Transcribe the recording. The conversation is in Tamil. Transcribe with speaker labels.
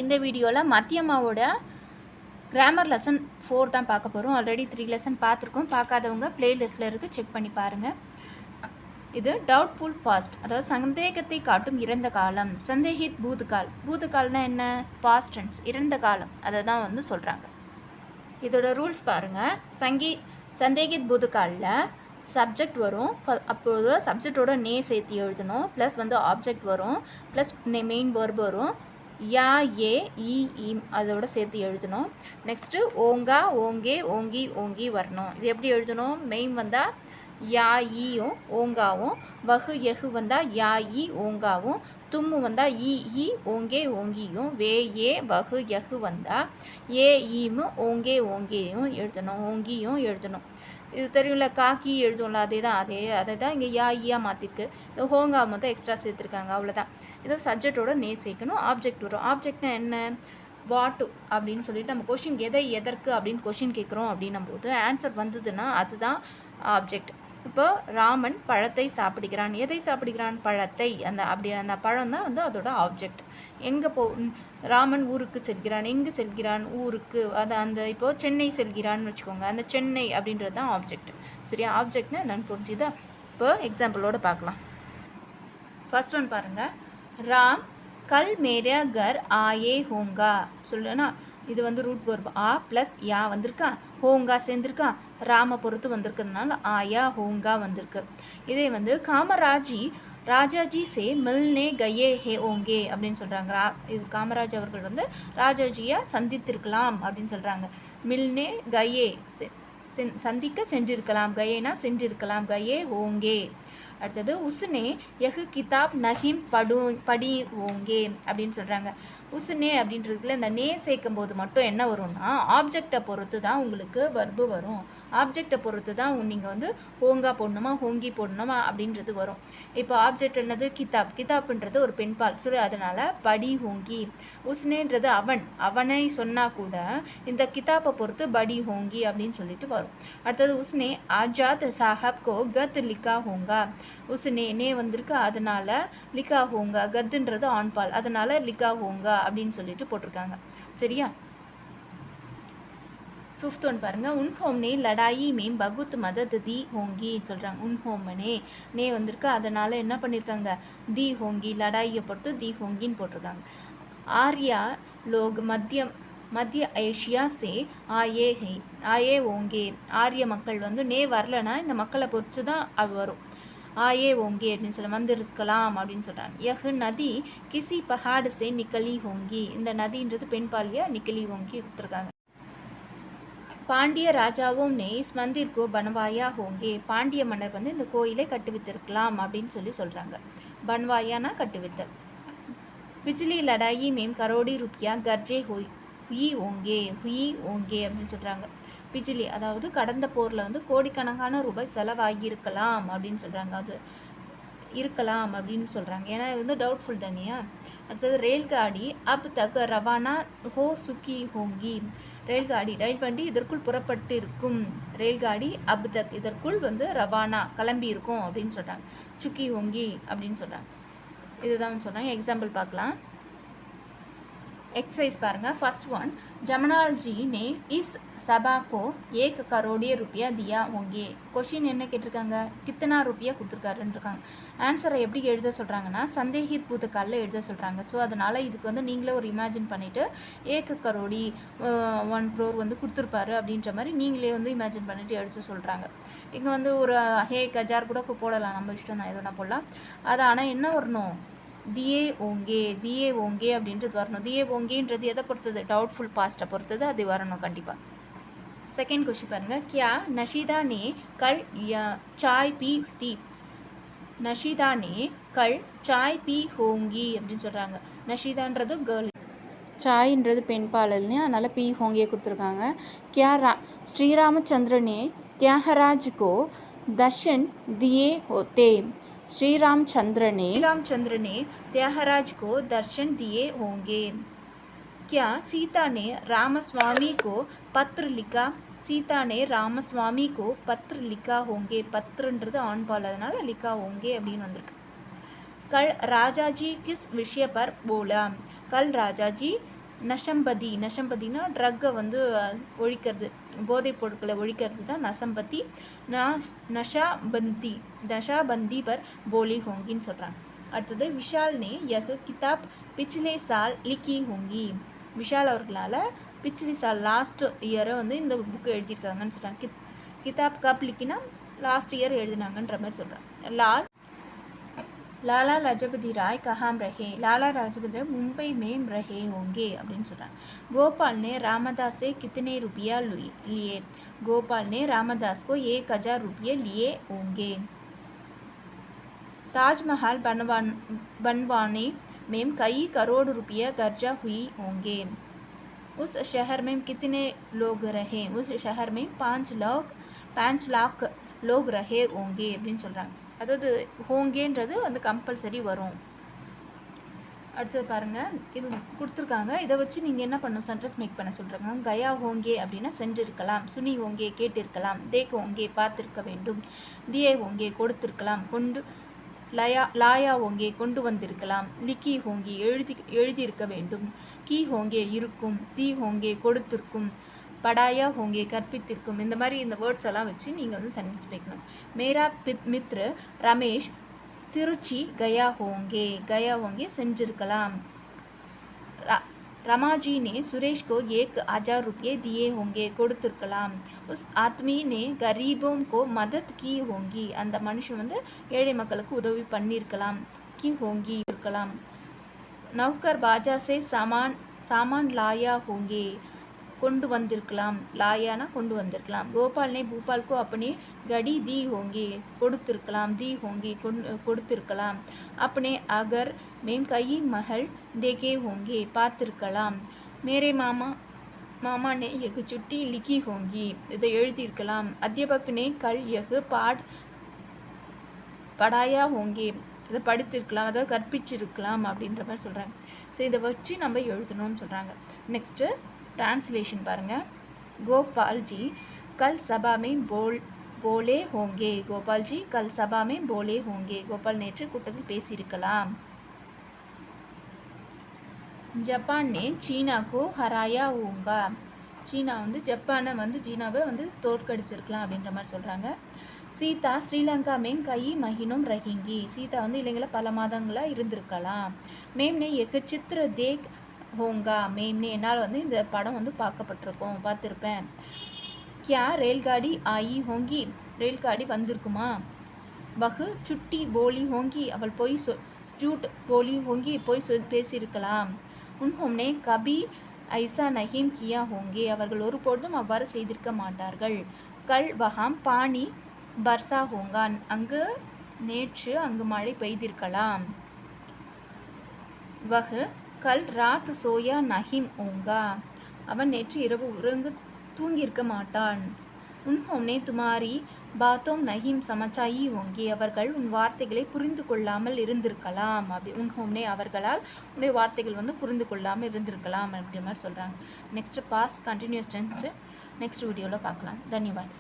Speaker 1: இந்த வீடியோவில் மத்தியம்மாவோட கிராமர் லெசன் 4 தான் பார்க்க போகிறோம். ஆல்ரெடி 3 லெசன் பார்த்துருக்கோம். பார்க்காதவங்க பிளேலிஸ்ட்டில் இருக்குது, செக் பண்ணி பாருங்கள். இது டவுட்ஃபுல் பாஸ்ட், அதாவது சந்தேகத்தை காட்டும் இறந்த காலம். சந்தேகித் பூதகால். பூதகால்னா என்ன? பாஸ்ட் டென்ஸ், இறந்த காலம். அதை தான் வந்து சொல்கிறாங்க. இதோட ரூல்ஸ் பாருங்கள். சந்தேகித் பூதகாலில் சப்ஜெக்ட் வரும், அப்போது சப்ஜெக்டோட நே சேர்த்து எழுதணும், ப்ளஸ் வந்து ஆப்ஜெக்ட் வரும், ப்ளஸ் மெயின் வேர்பு வரும், யா ஏ இ அதோட சேர்த்து எழுதணும். நெக்ஸ்ட்டு ஓங்கா ஓங்கே ஓங்கி ஓங்கி வரணும். இது எப்படி எழுதணும்? மெயின் வந்தால் யா ஈயும் ஓங்காவும், வகு எகு வந்தால் யா இ ஓங்காவும், தும்மு வந்தால் இ ஓங்கே ஓங்கியும், வே ஏ வகு எகு வந்தால் ஏ ஈமு ஓங்கே ஓங்கேயும் எழுதணும், ஓங்கியும் எழுதணும். இது தெரியும்ல, காக்கி எழுதும்ல, அதை தான் இங்கே யா ஈயா மாற்றிருக்கு. இது ஹோங்கா மொத்தம் எக்ஸ்ட்ரா சேர்த்துருக்காங்க, அவ்வளோதான். இது சப்ஜெக்டோட நே சேர்க்கணும். ஆப்ஜெக்ட் வரும். ஆப்ஜெக்ட்னா என்ன? வாட்டு அப்படின்னு சொல்லிட்டு நம்ம கொஷின் எதற்கு அப்படின்னு கொஷின் கேட்குறோம் அப்படின்னும் போது ஆன்சர் வந்ததுன்னா அதுதான் ஆப்ஜெக்ட். இப்போ ராமன் பழத்தை சாப்பிடுகிறான். எதை சாப்பிடுகிறான்? பழத்தை. அந்த பழம் தான் வந்து அதோட ஆப்ஜெக்ட். எங்கே ராமன் ஊருக்கு செல்கிறான். எங்கே செல்கிறான்? ஊருக்கு. இப்போது சென்னை செல்கிறான்னு வச்சுக்கோங்க. அந்த சென்னை அப்படின்றது தான் ஆப்ஜெக்ட். சரியா? ஆப்ஜெக்ட்னா என்னன்னு புரிஞ்சுதா? இப்போ எக்ஸாம்பிளோட பார்க்கலாம். ஃபர்ஸ்ட் ஒன் பாருங்கள். ராம் கல் மேரா கர் ஆயே ஹோங்கா சொல்லுன்னா, இது வந்து ரூட் வேர்பு. ஆ ப்ளஸ் யா வந்திருக்கா, ஹோங்கா சேர்ந்துருக்கா, ராம பொறுத்து வந்திருக்கிறதுனால ஆயா ஹோங்கா வந்திருக்கு. இதே வந்து ராஜாஜி சே மில்னே கயே ஹே ஓங்கே அப்படின்னு சொல்கிறாங்க. காமராஜ் அவர்கள் வந்து ராஜாஜியை சந்தித்திருக்கலாம் அப்படின்னு சொல்கிறாங்க. மில்னே கயே சந்திக்க சென்றிருக்கலாம், கயேனா சென்றிருக்கலாம், கயே ஓங்கே. அடுத்தது உஸ்னே யஹு கிதாப் நஹிம் படி ஓங்கே அப்படின்னு சொல்கிறாங்க. உஸ்னே அப்படின்றதுல இந்த நே சேர்க்கும் போது மட்டும் என்ன வரும்னா ஆப்ஜெக்டை பொறுத்து தான் உங்களுக்கு வர்பு வரும். ஆப்ஜெக்டை பொறுத்து தான் நீங்கள் வந்து ஹோங்கா போடணுமா ஹோங்கி போடணுமா அப்படின்றது வரும். இப்போ ஆப்ஜெக்ட் என்னது? கிதாப்ன்றது ஒரு பெண்பால். சரி, அதனால் படி ஹோங்கி. உஸ்னேன்றது அவனை சொன்னால் கூட இந்த கிதாப்பை பொறுத்து படி ஹோங்கி அப்படின்னு சொல்லிட்டு வரும். அடுத்தது உஸ்னே ஆஜாத் சாஹப் கோ கத் லிக்கா ஹோங்கா. உஸ்னே நே வந்திருக்கு, அதனால லிக்கா ஹோங்கா. கத்துன்றது ஆண்பால், அதனால லிக்கா ஹோங்கா அப்படின்னு சொல்லிட்டு போட்டிருக்காங்க. சரியா? ஃபிஃப்த் ஒன் பாருங்கள். உன்ஹோம்னே லடாயி மேம் பகுத் மதத் தி ஹோங்கி சொல்கிறாங்க. உன்ஹோம்னே நே வந்திருக்கு, அதனால் என்ன பண்ணியிருக்காங்க? தி ஹோங்கி. லடாயியை பொறுத்து தி ஹோங்கின்னு போட்டிருக்காங்க. ஆர்யா லோக் மத்திய ஏஷியா சே ஆயே ஓங்கே. ஆரிய மக்கள் வந்து நே வரலன்னா இந்த மக்களை பொறுத்து தான் அது வரும். ஆயே ஓங்கே அப்படின்னு சொல்லி வந்திருக்கலாம் அப்படின்னு சொல்கிறாங்க. யஹ் நதி கிசி பஹாடு சே நிக்கலி ஹோங்கி. இந்த நதின்றது பெண்பாலியா நிக்கலி ஹோங்கி கொடுத்துருக்காங்க. பாண்டிய ராஜாவும் நே இஸ் மந்திர்கோ பன்வாயா ஹோங்கே. பாண்டிய மன்னர் வந்து இந்த கோயிலை கட்டுவித்திருக்கலாம் அப்படின்னு சொல்கிறாங்க. பன்வாயானா கட்டுவித்தல். பிஜ்லி லடாயி மேம் கரோடி ருப்பியா கர்ஜே ஹுயி ஓங்கே அப்படின்னு சொல்கிறாங்க. பிஜிலி அதாவது கடந்த போரில் வந்து கோடிக்கணக்கான ரூபாய் செலவாகியிருக்கலாம் அப்படின்னு சொல்கிறாங்க. அது இருக்கலாம் அப்படின்னு சொல்கிறாங்க. ஏன்னா இது வந்து டவுட்ஃபுல் தானியா. அடுத்தது ரயில்காடி அப் தக் ரவானா ஹோ சுக்கி ஹோங்கி. ரயில் வண்டி இதற்குள் புறப்பட்டு இருக்கும். ரயில்காடி அப் தக் இதற்குள் வந்து ரவானா கிளம்பி இருக்கும் அப்படின்னு சொல்கிறாங்க. சுக்கி ஹோங்கி அப்படின்னு சொல்கிறாங்க. இதுதான் சொல்கிறாங்க. எக்ஸாம்பிள் பார்க்கலாம். एक्सरसाइज पारेंगे. फर्स्ट वन, जमनाल जी ने इस सभा को 1 करोड़ रुपया दिया होंगे. क्वेश्चन என்ன கேட்டிருக்காங்க? கித்தனா ரூபியா கொடுத்துருக்காருன்னு இருக்காங்க. ஆன்சரை எப்படி எழுத சொல்கிறாங்கன்னா சந்தேகித் பூதக்காலில் எழுத சொல்கிறாங்க. ஸோ அதனால் இதுக்கு வந்து நீங்களே ஒரு இமேஜின் பண்ணிவிட்டு 1 கரோடி 1 crore வந்து கொடுத்துருப்பாரு அப்படின்ற மாதிரி நீங்களே வந்து இமேஜின் பண்ணிவிட்டு எழுத சொல்கிறாங்க. இங்கே வந்து ஒரு ஹே கஜார் கூட போடலாம், நம்ம இஷ்டம் தான், எதுனா போடலாம். அது ஆனால் என்ன வரணும்? दिए ओंगे அப்படின்றது வரணும். दिए ओंगेன்றது எதை பொறுத்தது? டவுட்ஃபுல் பாஸ்ட்டை பொறுத்தது, அது வரணும் கண்டிப்பாக. செகண்ட் क्वेश्चन பாருங்க. क्या नशीदा ने कल चाय पी थी? नशीदा ने कल चाय पी होंगी அப்படின்னு சொல்கிறாங்க. நஷீதான்றது கேர்ள், சாய்ன்றது பெண்பால் இல்லையா, அதனால் பி ஹோங்கியை கொடுத்துருக்காங்க. क्या श्रीरामचंद्र ने त्यागराज को दर्शन दिए होते? श्री रामचंद्र ने त्यागराज को दर्शन दिए होंगे. क्या सीता ने रामस्वामी को पत्र लिखा? सीता ने रामस्वामी को पत्र लिखा होंगे. पत्रன்றது ஆண்பால், அதனால लिखा होंगे அப்படின்னு வந்திருக்கு. कल राजा जी किस विषय पर बोला? கல் ராஜாஜி நஷம்பதி, நஷம்பதினா ட்ரக்கை வந்து ஒழிக்கிறது, போதைப் பொருட்களை ஒழிக்கிறது தான் நசம்பதி. நஷாபந்தி, நஷாபந்தி பர் போலி ஹோங்கின்னு சொல்கிறாங்க. அடுத்தது விஷால் நே யஹ் கிதாப் பிச்லே சால் லிக்கி ஹோங்கி. விஷால் அவர்களால் பிச்லி சால் லாஸ்ட் இயரை வந்து இந்த புக்கு எழுதியிருக்காங்கன்னு சொல்கிறாங்க. கிதாப் கப் லிக்கினா லாஸ்ட் இயர் எழுதினாங்கன்ற மாதிரி சொல்கிறாங்க. लाला लाजपति राय कहाँ रहे? लाला लाजपति राय मुंबई में रहे होंगे அப்படின்னு சொல்கிறாங்க. गोपाल ने रामदास से कितने रुपया लिए? गोपाल ने रामदास को 1000 रुपये लिए होंगे. ताजमहल बनवाने में कई करोड़ रुपया खर्चा हुई होंगे. उस शहर में कितने लोग रहे? उस शहर में 5 लाख लोग रहे होंगे அப்படின்னு சொல்கிறாங்க. அதாவது ஹோங்கேன்றது வந்து கம்பல்சரி வரும். அடுத்தது பாருங்கள், இது கொடுத்துருக்காங்க. இதை வச்சு நீங்கள் என்ன பண்ணணும், சென்டென்ஸ் மேக் பண்ண சொல்கிறாங்க. கயா ஹோங்கே அப்படின்னா சென்றிருக்கலாம், சுனி ஹோங்கே கேட்டிருக்கலாம், தேக் ஹோங்கே பார்த்திருக்க வேண்டும், தியே ஹோங்கே கொடுத்திருக்கலாம், லாயா ஹோங்கே கொண்டு வந்திருக்கலாம், லிக்கி ஹோங்கி எழுதியிருக்க வேண்டும், கி ஹோங்கே இருக்கும், தி ஹோங்கே கொடுத்திருக்கும், படாயா ஹோங்கே கற்பித்திருக்கும். இந்த மாதிரி இந்த வேர்ட்ஸ் எல்லாம் வச்சு நீங்கள் வந்து சென்டென்ஸ் பேக்கணும். மேரா மித்ர ரமேஷ் திருச்சி கயா ஹோங்கே சென்றிருக்கலாம். ரமாஜி நே சுரேஷ்கோ 1000 रुपये दिए होंगे கொடுத்திருக்கலாம். உஸ் ஆத்மி நே கரீபோம் கோ மதத் கி ஹோங்கி, அந்த மனுஷன் வந்து ஏழை மக்களுக்கு உதவி பண்ணியிருக்கலாம், கி ஹோங்கி இருக்கலாம். நௌகர் பாஜா சே சாமான் லாயா ஹோங்கே கொண்டு வந்திருக்கலாம், லாயானா கொண்டு வந்திருக்கலாம். கோபால் நே பூபால் கோ அப்பனே கடி தி ஹோங்கே கொடுத்திருக்கலாம், தி ஹோங்கே கொடுத்திருக்கலாம். அப்பனே அகர் மேம் கை மஹல் தேகே ஹோங்கே பார்த்திருக்கலாம். மேரே மாமா நே எகு சுட்டி லிக்கி ஹோங்கி இதை எழுதியிருக்கலாம். அத்தியாபக் நே கல் எகு படாயா ஹோங்கே இதை படித்திருக்கலாம், அதாவது கற்பிச்சிருக்கலாம் அப்படின்ற மாதிரி சொல்கிறாங்க. ஸோ இதை வச்சு நம்ம எழுதணும்னு சொல்கிறாங்க. நெக்ஸ்ட்டு ट्रांसलेशन பாருங்கள். गोपाल जी कल सभा में बोले होंगे. गोपाल जी कल सभा में बोले होंगे. गोपाल நேற்று கூட்டத்தில் பேசியிருக்கலாம். ஜப்பான் ने चीना को हराया होगा. சீனா வந்து ஜப்பானை வந்து சீனாவை வந்து தோற்கடிச்சிருக்கலாம் அப்படின்ற மாதிரி சொல்கிறாங்க. சீதா ஸ்ரீலங்கா மேம் கை மஹினும் ரஹிங்கி. சீதா வந்து இலங்கையில் பல மாதங்களாக இருந்திருக்கலாம். மேம்னே எக்கு சித்திர தேக் ஹோங்கா. மேம்னே என்னால் வந்து இந்த படம் வந்து பார்த்துருப்பேன். கியா ரேல்காடி ஆயி ஹோங்கி, ரேல்காடி வந்திருக்குமா. வகு சுட்டி போலி ஹோங்கி, அவள் ஜூட் போலி ஹோங்கி போய் பேசியிருக்கலாம். உன்ஹோம்னே கபி ஐசா நஹீம் கியா ஹோங்கே, அவர்கள் ஒருபொழுதும் அவ்வாறு செய்திருக்க மாட்டார்கள். கல் வஹாம் பானி பர்சா ஹோங்கா, நேற்று அங்கு மழை பெய்திருக்கலாம். வகு கல் ராத் சோயா நஹீம் ஹோங்கா, அவன் நேற்று இரவு தூங்கியிருக்க மாட்டான். உன்ஹோம்னே துமாரி பாத்தோம் நஹீம் சமச்சாயி ஹோங்கி, அவர்கள் உன் வார்த்தைகளை புரிந்து கொள்ளாமல் இருந்திருக்கலாம். அப்படி உன்ஹோம்னே அவர்களால் உன்னுடைய வார்த்தைகள் வந்து புரிந்து கொள்ளாமல் இருந்திருக்கலாம் அப்படின்ற மாதிரி சொல்கிறாங்க. Next past continuous tense next வீடியோவில் பார்க்கலாம். தன்யவாத்.